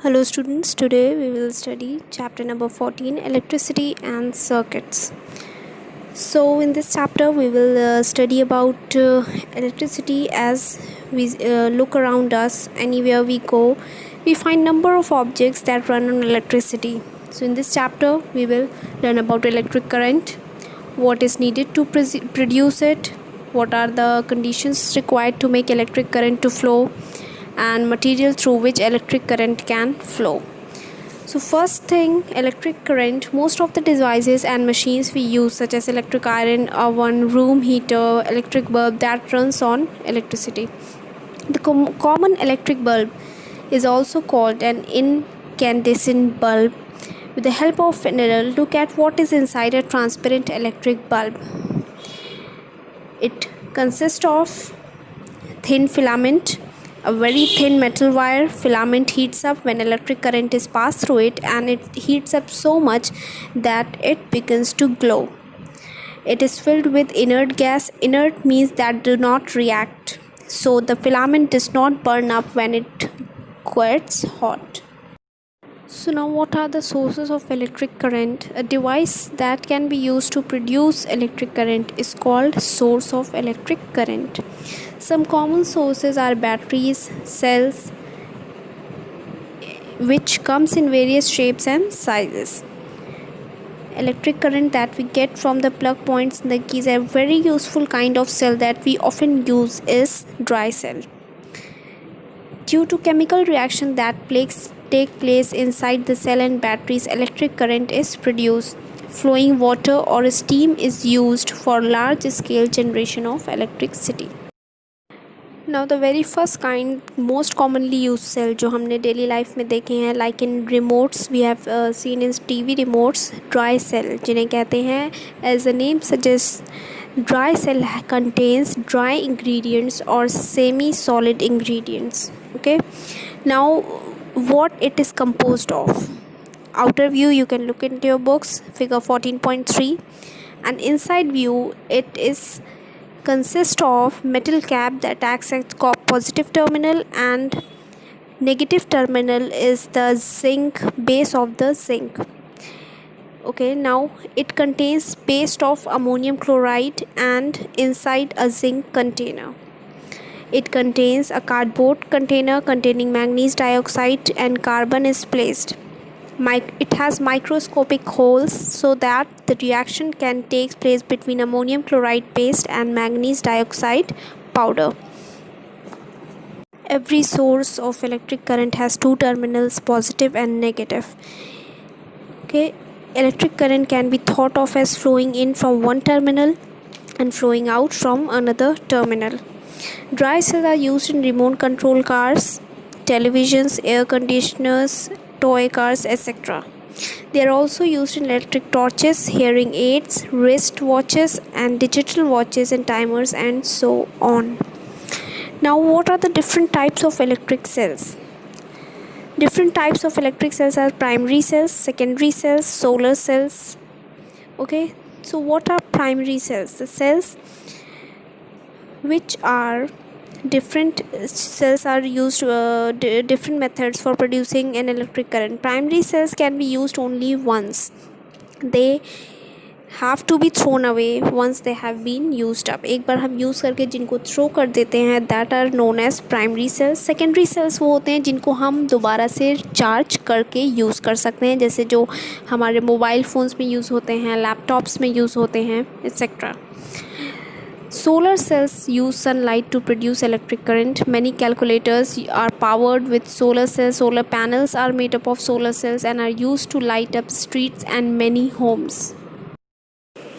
Hello students, today we will study chapter number 14, electricity and circuits. So in this chapter we will study about electricity. As we look around us, anywhere we go, we find number of objects that run on electricity. So in this chapter we will learn about electric current, what is needed to produce it, what are the conditions required to make electric current to flow, and material through which electric current can flow. So first thing, electric current. Most of the devices and machines we use, such as electric iron, oven, room heater, electric bulb, that runs on electricity. The common electric bulb is also called an incandescent bulb. With the help of a needle, look at what is inside a transparent electric bulb. It consists of thin filament, a very thin metal wire. Filament heats up when electric current is passed through it, and it heats up so much that it begins to glow. It is filled with inert gas. Inert means that do not react, so the filament does not burn up when it gets hot. So now, what are the sources of electric current? A device that can be used to produce electric current is called source of electric current. Some common sources are batteries, cells, which comes in various shapes and sizes. Electric current that we get from the plug points in the keys, a very useful kind of cell that we often use is dry cell. Due to chemical reaction that take place inside the cell and batteries, electric current is produced. Flowing water or steam is used for large scale generation of electricity. Now the very first kind, most commonly used cell जो हमने daily life में देखे हैं, like in remotes we have seen in TV remotes, dry cell जिन्हें कहते हैं, as the name suggests, dry cell contains dry ingredients or semi-solid ingredients. Okay, now what it is composed of. Outer view, you can look into your books, figure 14.3, and inside view it is consist of metal cap that acts as positive terminal, and negative terminal is the zinc base of the zinc. Okay, now it contains paste of ammonium chloride and inside a zinc container. It contains a cardboard container containing manganese dioxide and carbon is placed. It has microscopic holes so that the reaction can take place between ammonium chloride paste and manganese dioxide powder. Every source of electric current has two terminals, positive and negative. Okay, electric current can be thought of as flowing in from one terminal and flowing out from another terminal. Dry cells are used in remote control cars, televisions, air conditioners, toy cars, etc. They are also used in electric torches, hearing aids, wrist watches, and digital watches and timers, and so on. Now, what are the different types of electric cells? Different types of electric cells are primary cells, secondary cells, solar cells. Okay, so what are primary cells? The cells which are different cells are used different methods for producing an electric current. Primary cells can be used only once. They have to be thrown away once they have been used up. एक बार हम use करके जिनको throw कर देते हैं, that are known as primary cells. Secondary cells वो होते हैं जिनको हम दोबारा से चार्ज करके यूज़ कर सकते हैं, जैसे जो हमारे मोबाइल फ़ोन्स में यूज़ होते हैं, लैपटॉप्स में यूज़ होते हैं, etc. Solar cells use sunlight to produce electric current. Many calculators are powered with solar cells. Solar panels are made up of solar cells and are used to light up streets and many homes.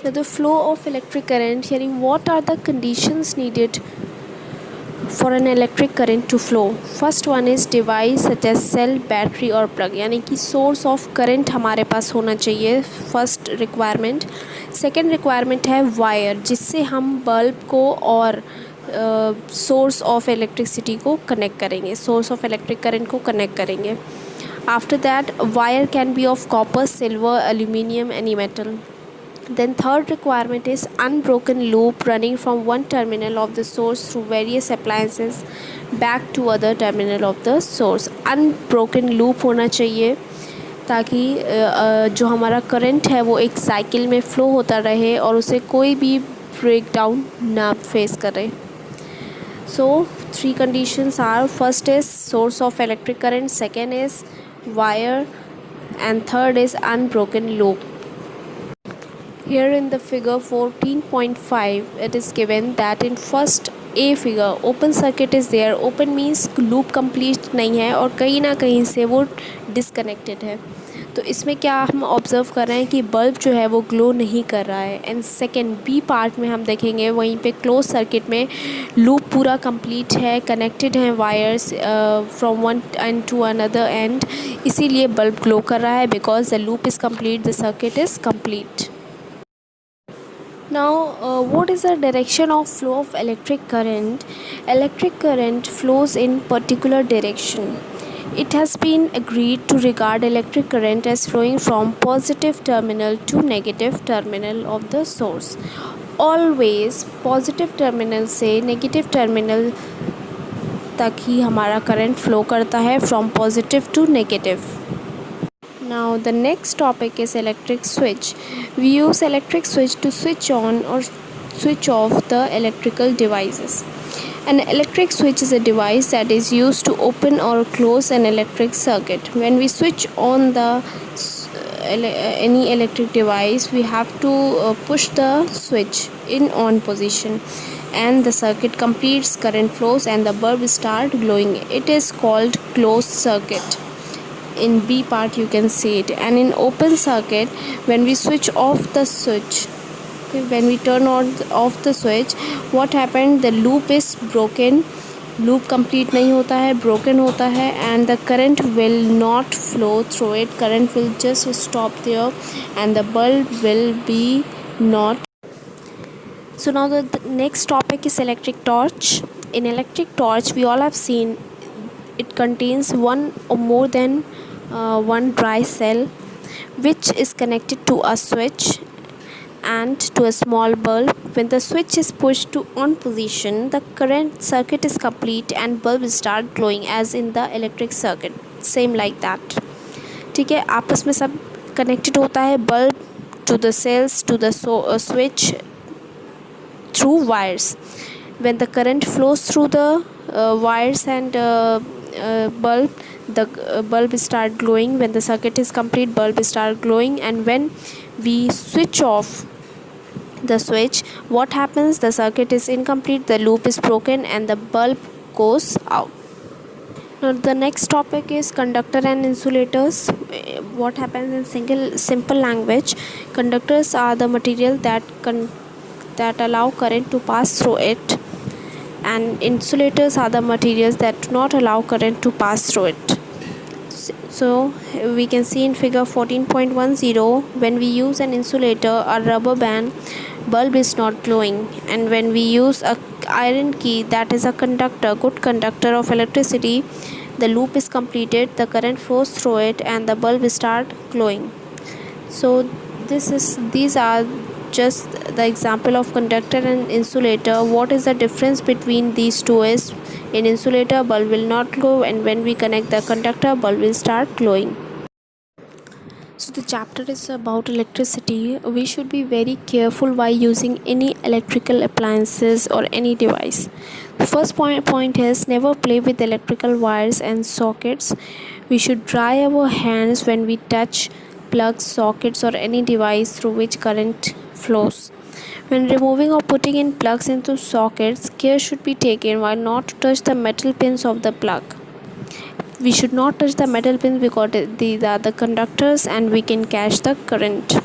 So the flow of electric current, hearing what are the conditions needed for an electric current to flow. First one is device such as cell, battery और plug, यानी कि source of current हमारे पास होना चाहिए, first requirement. Second requirement है wire, जिससे हम bulb को और source of electricity को connect करेंगे, source of electric current को connect करेंगे. After that, wire can be of copper, silver, aluminium, any metal. Then third requirement is unbroken loop running from one terminal of the source through various appliances back to other terminal of the source. Unbroken loop होना चाहिए ताकि जो हमारा current है वो एक cycle में flow होता रहे और उसे कोई भी ब्रेक डाउन ना फेस करे. So 3 conditions are: first is source of electric current, second is wire, and third is unbroken loop. Here in the figure 14.5 it is given that in first A figure open circuit is there. Open means loop complete नहीं है और कहीं ना कहीं से वो disconnected है. तो इसमें क्या हम ऑब्ज़र्व कर रहे हैं कि बल्ब जो है वो ग्लो नहीं कर रहा है. एंड सेकेंड बी पार्ट में हम देखेंगे वहीं पे क्लोज सर्किट में लूप पूरा कंप्लीट है, कनेक्टेड हैं wires from one end to another end, इसीलिए बल्ब ग्लो कर रहा है because the loop is complete, the circuit is complete. Now, what is the direction of flow of electric current? Electric current flows in particular direction. It has been agreed to regard electric current as flowing from positive terminal to negative terminal of the source. Always positive terminal से negative terminal तक ही हमारा current flow करता है, from positive to negative. Now the next topic is electric switch. We use electric switch to switch on or switch off the electrical devices. An electric switch is a device that is used to open or close an electric circuit. When we switch on any electric device, we have to push the switch in on position and the circuit completes, current flows and the bulb start glowing. It is called closed circuit. In B part you can see it. And in open circuit, when we switch off the switch, when we turn on off the switch, what happened, the loop is broken, loop complete नहीं होता है, broken होता है and the current will not flow through it, current will just stop there and the bulb will be not. So now the next topic is electric torch. In electric torch we all have seen it contains one or more than one dry cell which is connected to a switch and to a small bulb. When the switch is pushed to on position, the current circuit is complete and bulb start glowing as in the electric circuit. Same like that. ठीक है, आपस में सब connected होता है, bulb to the cells to the switch through wires. When the current flows through the wires and bulb, the bulb start glowing. When the circuit is complete, bulb start glowing, and when we switch off the switch, what happens, the circuit is incomplete, the loop is broken and the bulb goes out. Now the next topic is conductor and insulators. What happens in simple language, conductors are the material that allow current to pass through it, and insulators are the materials that do not allow current to pass through it. So we can see in figure 14.10, when we use an insulator, a rubber band, bulb is not glowing, and when we use a iron key, that is a conductor, good conductor of electricity, the loop is completed, the current flows through it and the bulb start glowing. So these are just the example of conductor and insulator. What is the difference between these two is, in insulator bulb will not glow, and when we connect the conductor, bulb will start glowing. So the chapter is about electricity. We should be very careful while using any electrical appliances or any device. The first point is, never play with electrical wires and sockets. We should dry our hands when we touch plugs, sockets or any device through which current flows. When removing or putting in plugs into sockets, care should be taken while not to touch the metal pins of the plug. We should not touch the metal pins because these are the conductors and we can catch the current.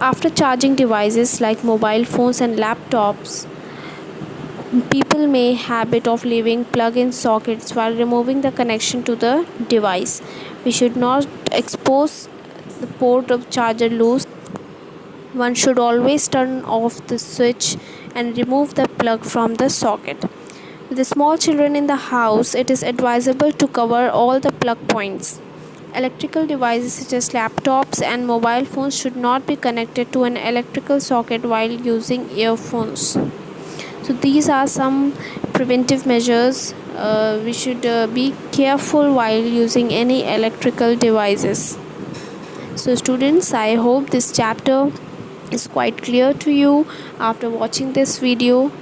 After charging devices like mobile phones and laptops, people may habit of leaving plug-in sockets while removing the connection to the device. We should not expose the port of charger loose. One should always turn off the switch and remove the plug from the socket. With the small children in the house, it is advisable to cover all the plug points Electrical devices such as laptops and mobile phones should not be connected to an electrical socket while using earphones. So these are some preventive measures. We should be careful while using any electrical devices. So students, I hope this chapter is quite clear to you after watching this video.